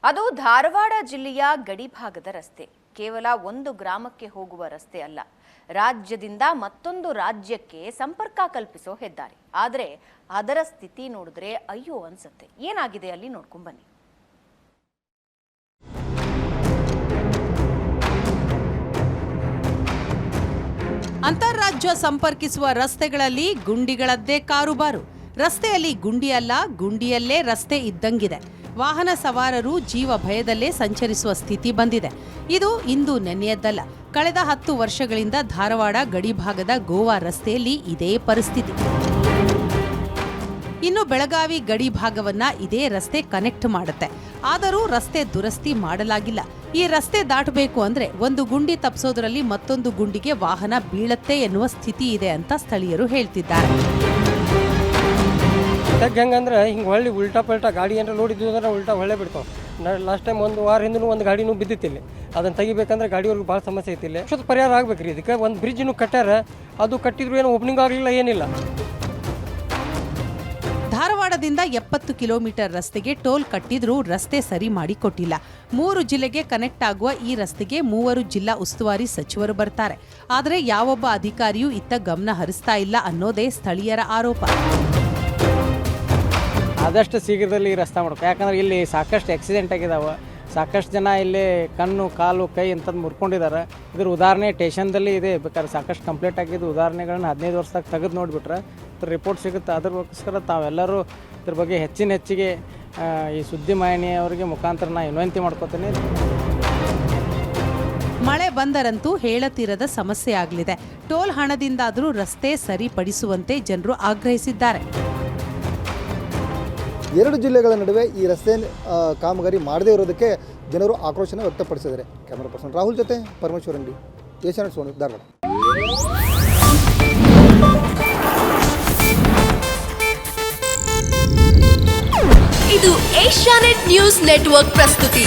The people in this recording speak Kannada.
ಅದು ಧಾರವಾಡ ಜಿಲ್ಲೆಯ ಗಡಿಭಾಗದ ರಸ್ತೆ. ಕೇವಲ ಒಂದು ಗ್ರಾಮಕ್ಕೆ ಹೋಗುವ ರಸ್ತೆ ಅಲ್ಲ, ರಾಜ್ಯದಿಂದ ಮತ್ತೊಂದು ರಾಜ್ಯಕ್ಕೆ ಸಂಪರ್ಕ ಕಲ್ಪಿಸೋ ಹೆದ್ದಾರಿ. ಆದರೆ ಅದರ ಸ್ಥಿತಿ ನೋಡಿದ್ರೆ ಅಯ್ಯೋ ಅನ್ಸುತ್ತೆ. ಏನಾಗಿದೆ ಅಲ್ಲಿ ನೋಡ್ಕೊಂಡ್ ಬನ್ನಿ. ಅಂತಾರಾಜ್ಯ ಸಂಪರ್ಕಿಸುವ ರಸ್ತೆಗಳಲ್ಲಿ ಗುಂಡಿಗಳದ್ದೇ ಕಾರುಬಾರು. ರಸ್ತೆಯಲ್ಲಿ ಗುಂಡಿಯಲ್ಲ, ಗುಂಡಿಯಲ್ಲೇ ರಸ್ತೆ ಇದ್ದಂಗಿದೆ. ವಾಹನ ಸವಾರರು ಜೀವ ಭಯದಲ್ಲೇ ಸಂಚರಿಸುವ ಸ್ಥಿತಿ ಬಂದಿದೆ. ಇದು ಇಂದು ನೆನ್ನೆಯದ್ದಲ್ಲ. ಕಳೆದ 10 ವರ್ಷಗಳಿಂದ ಧಾರವಾಡ ಗಡಿಭಾಗದ ಗೋವಾ ರಸ್ತೆಯಲ್ಲಿ ಇದೇ ಪರಿಸ್ಥಿತಿ. ಇನ್ನು ಬೆಳಗಾವಿ ಗಡಿ ಭಾಗವನ್ನ ಇದೇ ರಸ್ತೆ ಕನೆಕ್ಟ್ ಮಾಡುತ್ತೆ. ಆದರೂ ರಸ್ತೆ ದುರಸ್ತಿ ಮಾಡಲಾಗಿಲ್ಲ. ಈ ರಸ್ತೆ ದಾಟಬೇಕು ಅಂದ್ರೆ ಒಂದು ಗುಂಡಿ ತಪ್ಪಿಸೋದ್ರಲ್ಲಿ ಮತ್ತೊಂದು ಗುಂಡಿಗೆ ವಾಹನ ಬೀಳತ್ತೆ ಎನ್ನುವ ಸ್ಥಿತಿ ಇದೆ ಅಂತ ಸ್ಥಳೀಯರು ಹೇಳ್ತಿದ್ದಾರೆ. ಹೆಂಗಂದ್ರೆ ಹಿಂಗೆ ಹೊಳ್ಳಿ ಉಲ್ಟಾ ಪಲ್ಟಾ ಗಾಡಿ ಏನಾರ ನೋಡಿದ್ವಿ ಅಂದ್ರೆ ಉಲ್ಟಾ ಹೊಳ್ಳೆ ಬಿಡ್ತಾವೆ. ಲಾಸ್ಟ್ ಟೈಮ್ ಒಂದು ವಾರ ಹಿಂದೂ ಒಂದು ಗಾಡಿನೂ ಬಿದ್ದಿತ್ತಿಲ್ಲ. ಅದನ್ನು ತೆಗಿಬೇಕಂದ್ರೆ ಗಾಡಿಯವ್ರಿಗೆ ಭಾಳ ಸಮಸ್ಯೆ ಐತಿಲ್ಲ. ಅಷ್ಟೊತ್ತು ಪರಿಹಾರ ಆಗ್ಬೇಕ್ರಿ. ಇದಕ್ಕೆ ಒಂದು ಬ್ರಿಡ್ಜ್ನು ಕಟ್ಟಾರ, ಅದು ಕಟ್ಟಿದ್ರು ಏನು ಓಪನಿಂಗ್ ಆಗಲಿಲ್ಲ, ಏನಿಲ್ಲ. ಧಾರವಾಡದಿಂದ 70 ಕಿಲೋಮೀಟರ್ ರಸ್ತೆಗೆ ಟೋಲ್ ಕಟ್ಟಿದ್ರೂ ರಸ್ತೆ ಸರಿ ಮಾಡಿ ಕೊಟ್ಟಿಲ್ಲ. 3 ಜಿಲ್ಲೆಗೆ ಕನೆಕ್ಟ್ ಆಗುವ ಈ ರಸ್ತೆಗೆ 3 ಜಿಲ್ಲಾ ಉಸ್ತುವಾರಿ ಸಚಿವರು ಬರ್ತಾರೆ. ಆದರೆ ಯಾವೊಬ್ಬ ಅಧಿಕಾರಿಯೂ ಇತ್ತ ಗಮನ ಹರಿಸ್ತಾ ಇಲ್ಲ ಅನ್ನೋದೇ ಸ್ಥಳೀಯರ ಆರೋಪ. ಆದಷ್ಟು ಶೀಘ್ರದಲ್ಲಿ ಈ ರಸ್ತೆ ಮಾಡ್ಬೇಕು. ಯಾಕಂದ್ರೆ ಇಲ್ಲಿ ಸಾಕಷ್ಟು ಆಕ್ಸಿಡೆಂಟ್ ಆಗಿದಾವೆ. ಸಾಕಷ್ಟು ಜನ ಇಲ್ಲಿ ಕಣ್ಣು ಕಾಲು ಕೈ ಇಂಥದ್ದು ಮುರ್ಕೊಂಡಿದ್ದಾರೆ. ಇದ್ರ ಉದಾಹರಣೆ ಸ್ಟೇಷನ್ದಲ್ಲಿ ಇದೆ. ಬೇಕಾದ್ರೆ ಸಾಕಷ್ಟು ಕಂಪ್ಲೇಂಟ್ ಆಗಿದ್ದು ಉದಾಹರಣೆಗಳನ್ನ 15 ವರ್ಷದಾಗ ತೆಗೆದು ನೋಡಿಬಿಟ್ರೆ ರಿಪೋರ್ಟ್ ಸಿಗುತ್ತೆ. ಅದಕ್ಕೋಸ್ಕರ ತಾವೆಲ್ಲರೂ ಇದ್ರ ಬಗ್ಗೆ ಹೆಚ್ಚಿಗೆ ಈ ಸುದ್ದಿ ವಾಹಿನಿಯವರಿಗೆ ಮುಖಾಂತರ ನಾನು ವಿನಂತಿ ಮಾಡ್ಕೋತೀನಿ. ಮಳೆ ಬಂದರಂತೂ ಹೇಳತೀರದ ಸಮಸ್ಯೆ ಆಗಲಿದೆ. ಟೋಲ್ ಹಣದಿಂದಾದರೂ ರಸ್ತೆ ಸರಿಪಡಿಸುವಂತೆ ಜನರು ಆಗ್ರಹಿಸಿದ್ದಾರೆ. 2 ಜಿಲ್ಲೆಗಳ ನಡುವೆ ಈ ರಸ್ತೆ ಕಾಮಗಾರಿ ಮಾಡದೇ ಇರೋದಕ್ಕೆ ಜನರು ಆಕ್ರೋಶನ ವ್ಯಕ್ತಪಡಿಸಿದ್ದಾರೆ. ಕ್ಯಾಮರಾ ಪರ್ಸನ್ ರಾಹುಲ್ ಜೊತೆ ಪರಮೇಶ್ವರ್ ಅಂಗಡಿ, ಏಷ್ಯಾನೆಟ್ ಸೋನು, ಧಾರವಾಡ. ಇದು ಏಷ್ಯಾನೆಟ್ ನ್ಯೂಸ್ ನೆಟ್ವರ್ಕ್ ಪ್ರಸ್ತುತಿ.